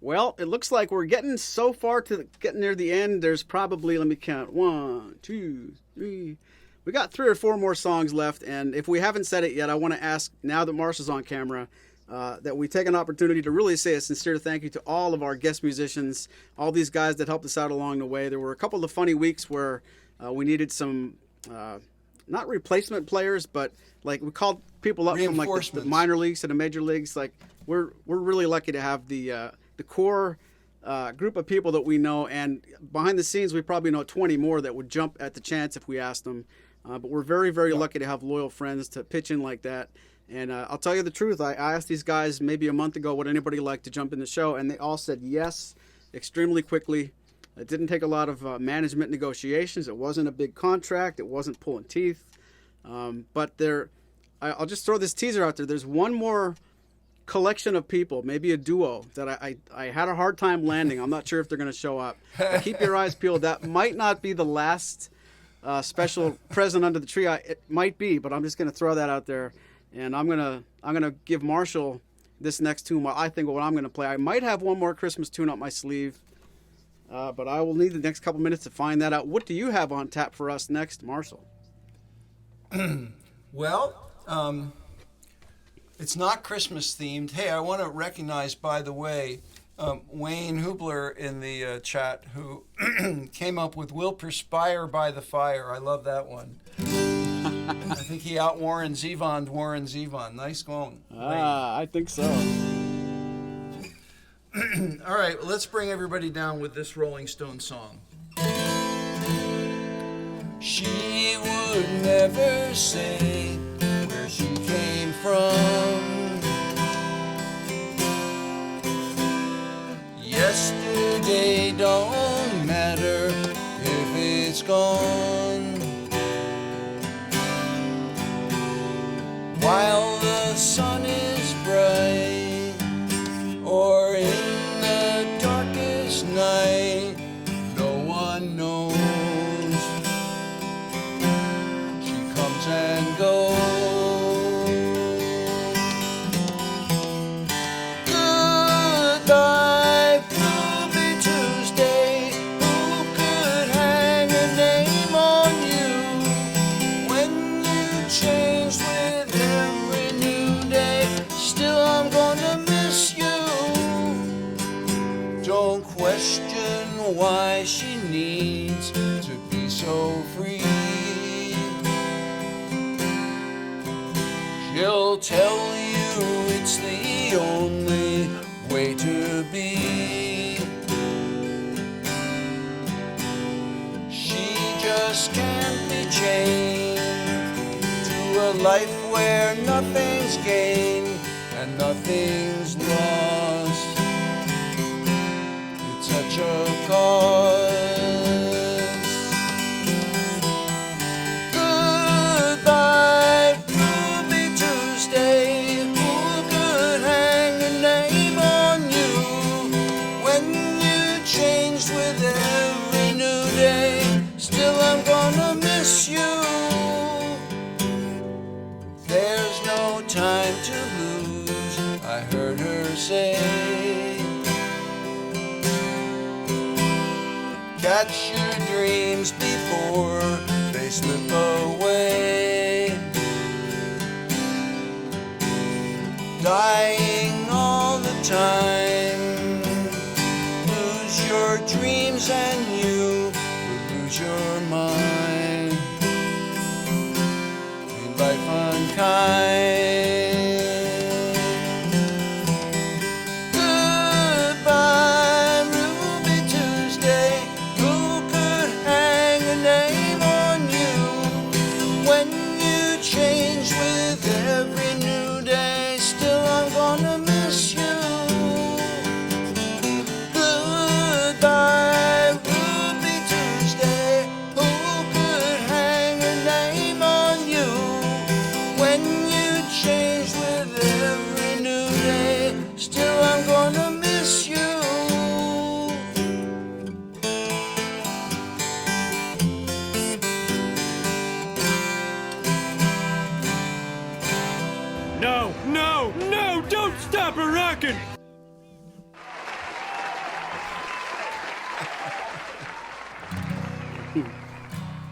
Well, it looks like we're getting so far to getting near the end. There's probably, let me count, 1, 2, 3. We got 3 or 4 more songs left, and if we haven't said it yet, I want to ask, now that Marshall's on camera, that we take an opportunity to really say a sincere thank you to all of our guest musicians, all these guys that helped us out along the way. There were a couple of funny weeks where we needed some, not replacement players, but like we called people up from like the minor leagues to the major leagues. Like we're really lucky to have the core group of people that we know, and behind the scenes we probably know 20 more that would jump at the chance if we asked them. But we're very, very lucky to have loyal friends to pitch in like that. And I'll tell you the truth, I asked these guys maybe a month ago, would anybody like to jump in the show? And they all said yes, extremely quickly. It didn't take a lot of management negotiations. It wasn't a big contract. It wasn't pulling teeth. But I'll just throw this teaser out there. There's one more collection of people, maybe a duo, that I had a hard time landing. I'm not sure if they're going to show up. But keep your eyes peeled. That might not be the last special present under the tree. It might be, but I'm just going to throw that out there. And I'm gonna give Marshall this next tune. I think what I'm gonna play. I might have one more Christmas tune up my sleeve, but I will need the next couple minutes to find that out. What do you have on tap for us next, Marshall? Well, it's not Christmas themed. Hey, I want to recognize, by the way, Wayne Hubler in the chat, who came up with "We'll Perspire by the Fire." I love that one. I think he out Warren Zevon. Nice going. I think so. All right, well, let's bring everybody down with this Rolling Stone song. She would would never say where she came from. Yesterday don't matter if it's gone. While the sun is bright, or in the darkest night, no one knows. She comes and goes. Goodbye, Ruby Tuesday. Who could hang a name on you when you changed with every new day? Still, I'm gonna miss you. Don't question why she needs to be so free. She'll tell you it's the only way to be. She just can't be chained to a life where nothing's gained and nothing's lost. It's such a cost. Goodbye, Ruby Tuesday. Who could hang a name on you when you changed with every new day? Still, I'm gonna miss you. There's no time to lose, I heard her say. Catch your dreams before they slip away. Dying all the time. Lose your dreams and you will lose your mind. In life unkind. Goodbye, Ruby Tuesday. Who could hang a name on you when you change with every new day? Still, I'm gonna miss you. Goodbye, Ruby Tuesday. Who could hang a name on you when you change with every new day? Still, I'm gonna miss you. No, no, no, don't stop her rocking!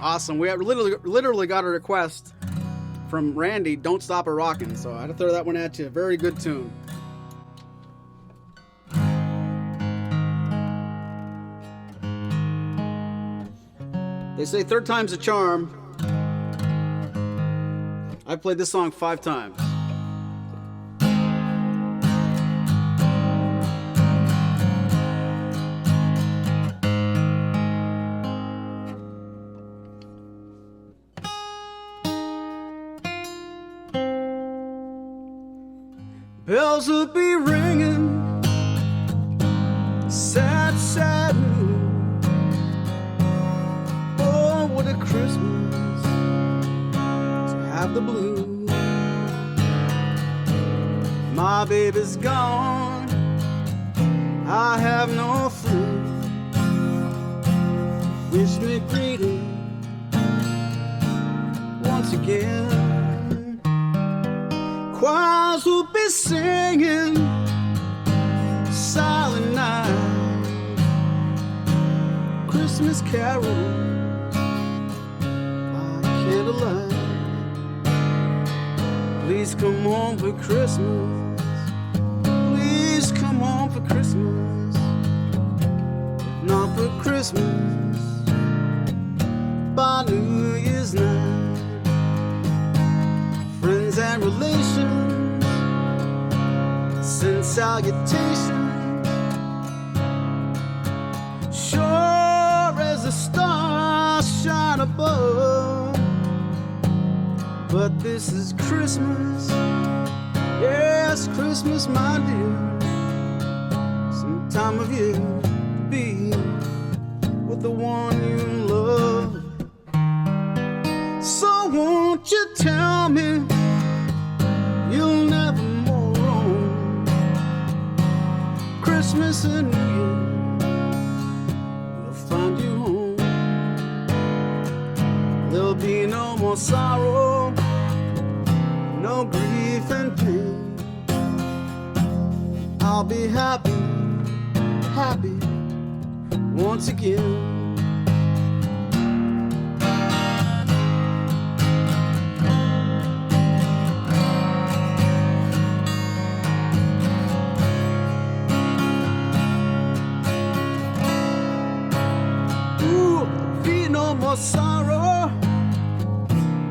Awesome. We have literally got a request from Randy, Don't Stop a Rockin'. So I had to throw that one at you. Very good tune. They say third time's a charm. I've played this song 5 times. Bells will be ringing, sad, sad news. Oh, what a Christmas to have the blues. My baby's gone, I have no food. Wish me greeting once again. Choirs will be singing Silent Night, Christmas carols by candlelight. Please come home for Christmas. Please come home for Christmas. If not for Christmas, by New Year's night. Friends and relations send salutations. Sure as the stars shine above, this is Christmas. Yes, Christmas, my dear. Some time of year to be with the one you love. So won't you tell me you'll never more roam Christmas and New Year? We'll find you home. There'll be no more sorrow, no grief and pain. I'll be happy, happy once again. Ooh, be no more sorrow,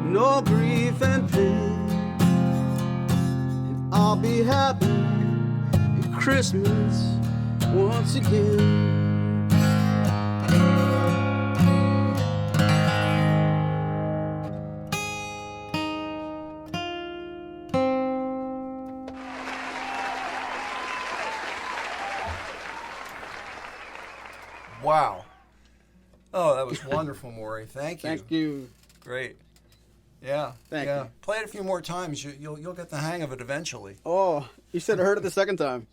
no grief and pain. And I'll be happy at Christmas once again. Wow. Oh, that was wonderful, Maury. Thank you. Thank you. Great. Yeah. Thank yeah. you. Play it a few more times. You'll get the hang of it eventually. Oh, you should have heard it the second time.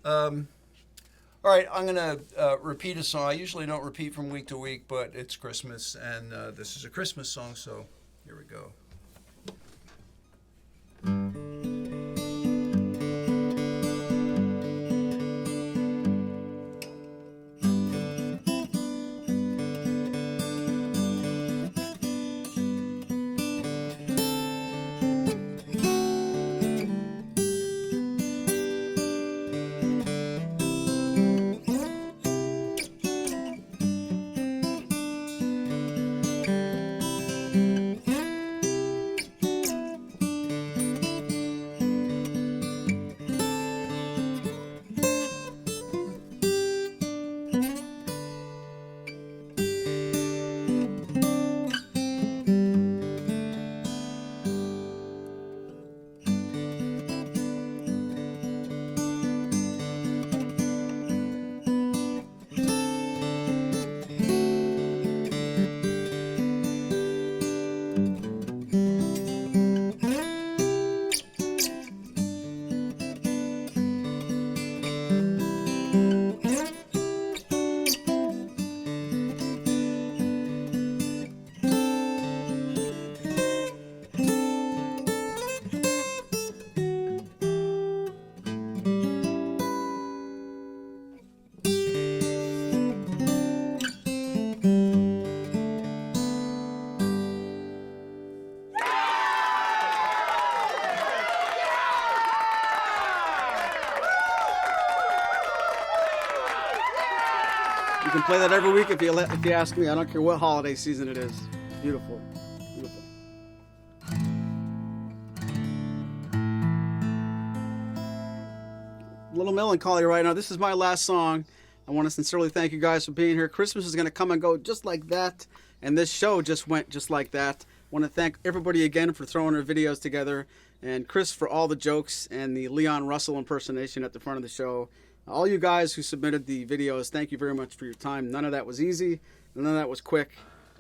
All right, I'm going to repeat a song. I usually don't repeat from week to week, but it's Christmas, and this is a Christmas song, so here we go. You can play that every week if you ask me. I don't care what holiday season it is. Beautiful. Beautiful. A little melancholy right now. This is my last song. I want to sincerely thank you guys for being here. Christmas is going to come and go just like that, and this show just went just like that. I want to thank everybody again for throwing our videos together, and Chris for all the jokes and the Leon Russell impersonation at the front of the show. All you guys who submitted the videos, thank you very much for your time. None of that was easy. None of that was quick.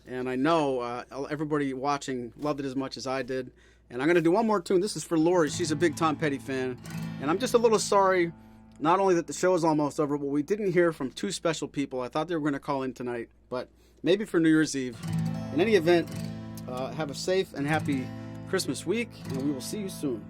And I know everybody watching loved it as much as I did. And I'm going to do one more tune. This is for Lori. She's a big Tom Petty fan. And I'm just a little sorry, not only that the show is almost over, but we didn't hear from two special people. I thought they were going to call in tonight, but maybe for New Year's Eve. In any event, have a safe and happy Christmas week, and we will see you soon.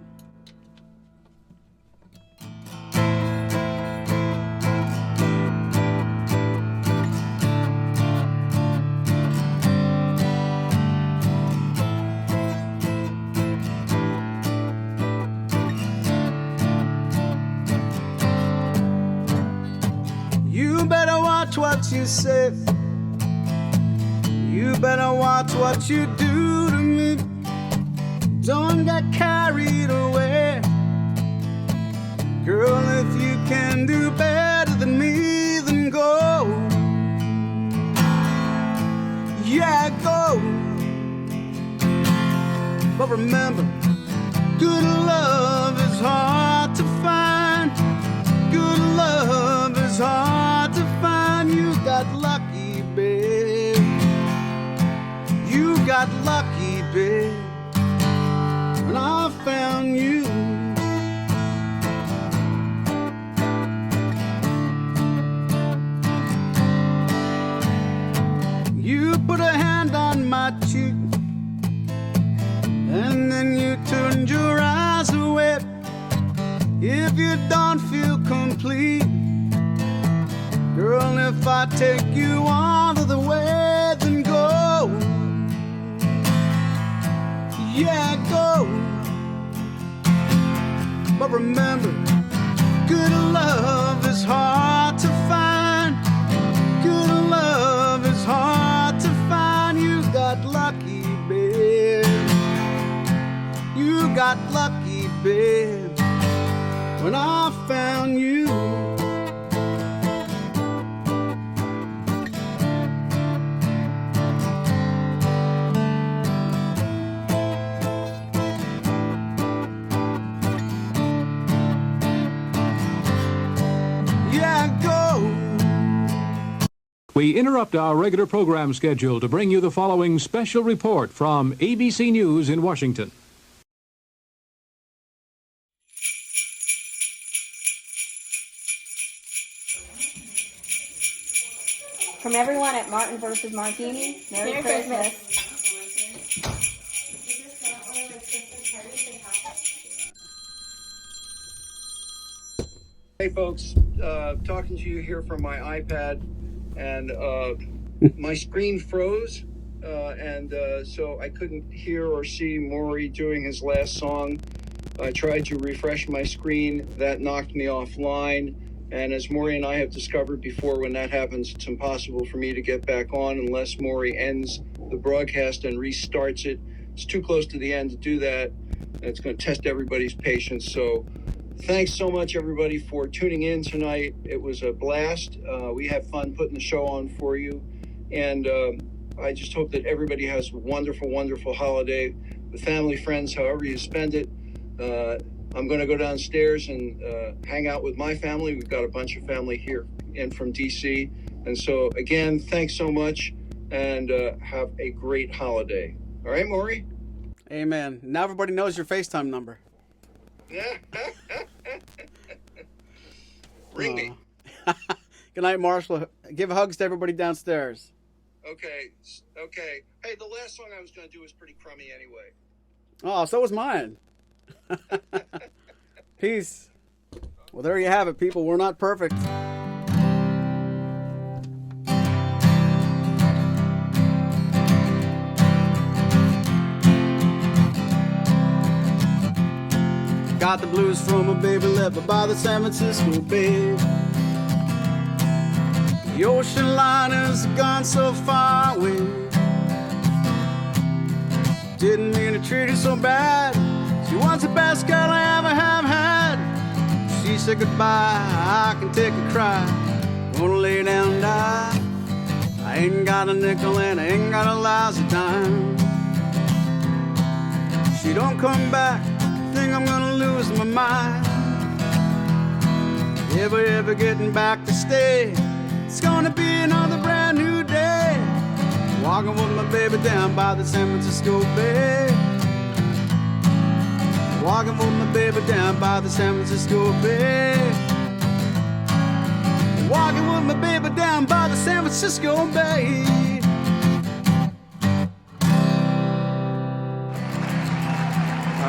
You better watch what you say. You better watch what you do to me. Don't get carried away. Girl, if you can do better than me, then go. Yeah, remember, good love is hard to find. Good love is hard to find. You got lucky, babe. You got lucky, babe, when I found you. You put a hand on my cheek, and then you turned your eyes away. If you don't feel complete, girl, if I take you all of the way, then go. Yeah, go. But remember, good love is hard to find. Good love is hard to find. You got lucky, babe. You got lucky, babe, when I found you. Yeah, go. We interrupt our regular program schedule to bring you the following special report from ABC News in Washington. From everyone at Martin vs. Martini, Merry Christmas. Hey folks, talking to you here from my iPad, and my screen froze, and so I couldn't hear or see Maury doing his last song. I tried to refresh my screen, that knocked me offline, and as Maury and I have discovered before, when that happens, it's impossible for me to get back on unless Maury ends the broadcast and restarts it. It's too close to the end to do that, and it's going to test everybody's patience. So thanks so much, everybody, for tuning in tonight. It was a blast. We had fun putting the show on for you. And I just hope that everybody has a wonderful, wonderful holiday with family, friends, however you spend it. I'm going to go downstairs and hang out with my family. We've got a bunch of family here in from D.C. And so, again, thanks so much, and have a great holiday. All right, Maury? Amen. Now everybody knows your FaceTime number. Ring me. Good night, Marshall. Give hugs to everybody downstairs. Okay. Hey, the last song I was going to do was pretty crummy anyway. Oh, so was mine. Peace. Well, there you have it, people. We're not perfect. Got the blues from a baby left by the San Francisco Bay. The ocean liners have gone so far away. Didn't mean to treat her so bad. She was the best girl I ever have had. She said goodbye, I can take a cry. Gonna lay down and die. I ain't got a nickel and I ain't got a lousy dime. She don't come back, think I'm gonna lose my mind. If we're ever getting back to stay, it's gonna be another brand new day. Walking with my baby down by the San Francisco Bay. Walking with my baby down by the San Francisco Bay. Walking with my baby down by the San Francisco Bay.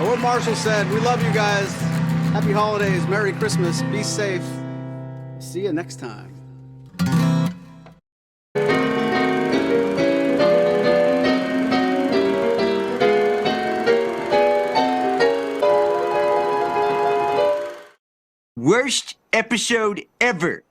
What Marshall said, we love you guys. Happy holidays, Merry Christmas, be safe. See you next time. Worst episode ever.